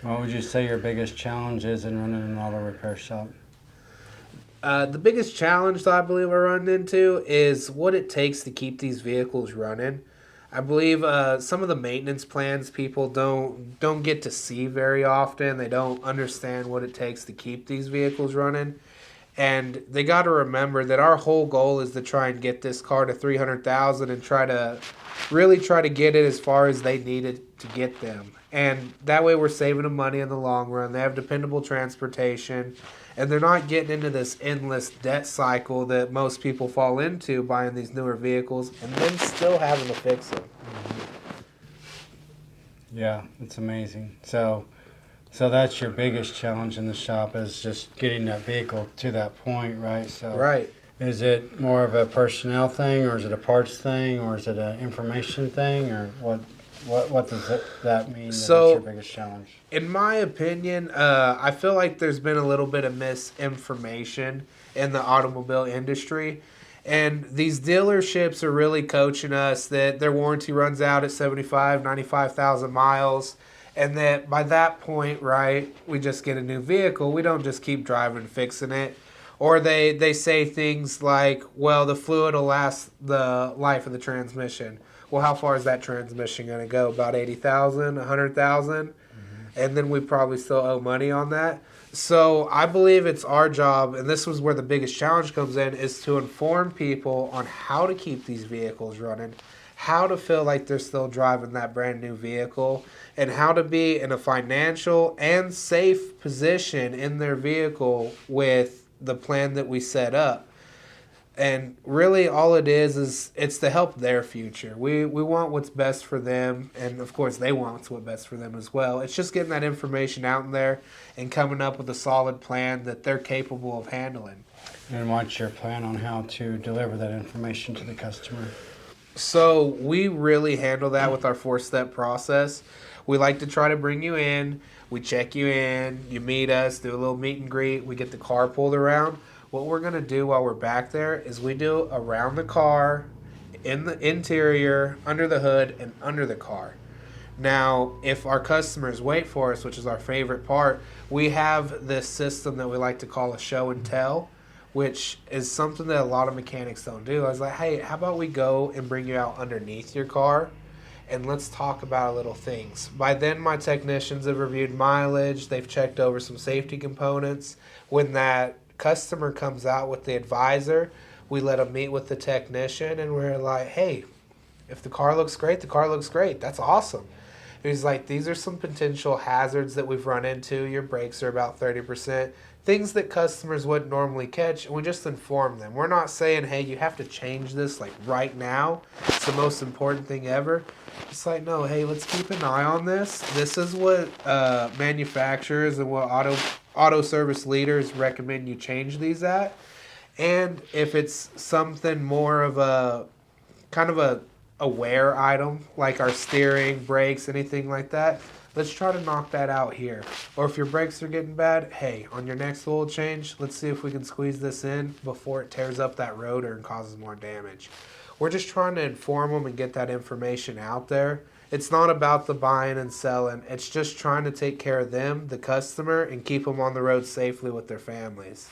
What would you say your biggest challenge is in running an auto repair shop? The biggest challenge that I believe I run into is what it takes to keep these vehicles running. I believe some of the maintenance plans people don't get to see very often. They don't understand what it takes to keep these vehicles running. And they got to remember that our whole goal is to try and get this car to 300,000 and try to get it as far as they need it to get them. And that way we're saving them money in the long run. They have dependable transportation, and they're not getting into this endless debt cycle that most people fall into buying these newer vehicles and then still having to fix them. Yeah, it's amazing. So that's your biggest challenge in the shop is just getting that vehicle to that point, right? So Right. is it more of a personnel thing, or is it a parts thing, or is it an information thing, or what does that mean? That's your biggest challenge? In my opinion, I feel like there's been a little bit of misinformation in the automobile industry. And these dealerships are really coaching us that their warranty runs out at 75, 95,000 miles. And that by that point, right, we just get a new vehicle. We don't just keep driving and fixing it. Or they say things like, well, the fluid will last the life of the transmission. Well, how far is that transmission going to go? About 80,000, 100,000? And then we probably still owe money on that. So I believe it's our job, and this was where the biggest challenge comes in, is to inform people on how to keep these vehicles running, how to feel like they're still driving that brand new vehicle, and how to be in a financial and safe position in their vehicle with the plan that we set up. And really all it is it's to help their future. We want what's best for them, and of course they want what's best for them as well. It's just getting that information out in there and coming up with a solid plan that they're capable of handling. And what's your plan on how to deliver that information to the customer? So we really handle that with our 4-step process. We like to try to bring you in, we check you in, you meet us, do a little meet and greet, we get the car pulled around. What we're going to do while we're back there is we do around the car, in the interior, under the hood, and under the car. Now, if our customers wait for us, which is our favorite part, we have this system that we like to call a show and tell, which is something that a lot of mechanics don't do. I was like, hey, how about we go and bring you out underneath your car and let's talk about little things. By then, my technicians have reviewed mileage. They've checked over some safety components. When that customer comes out with the advisor, we let them meet with the technician, and we're like, hey, if the car looks great, the car looks great. That's awesome. And he's like, these are some potential hazards that we've run into. Your brakes are about 30%. Things that customers wouldn't normally catch, and we just inform them. We're not saying, hey, you have to change this like right now. It's the most important thing ever. It's like, no, hey, let's keep an eye on this. This is what manufacturers and what auto service leaders recommend you change these at. And if it's something more of a kind of a wear item, like our steering, brakes, anything like that, let's try to knock that out here. Or if your brakes are getting bad, hey, on your next oil change, let's see if we can squeeze this in before it tears up that rotor and causes more damage. We're just trying to inform them and get that information out there. It's not about the buying and selling. It's just trying to take care of them, the customer, and keep them on the road safely with their families.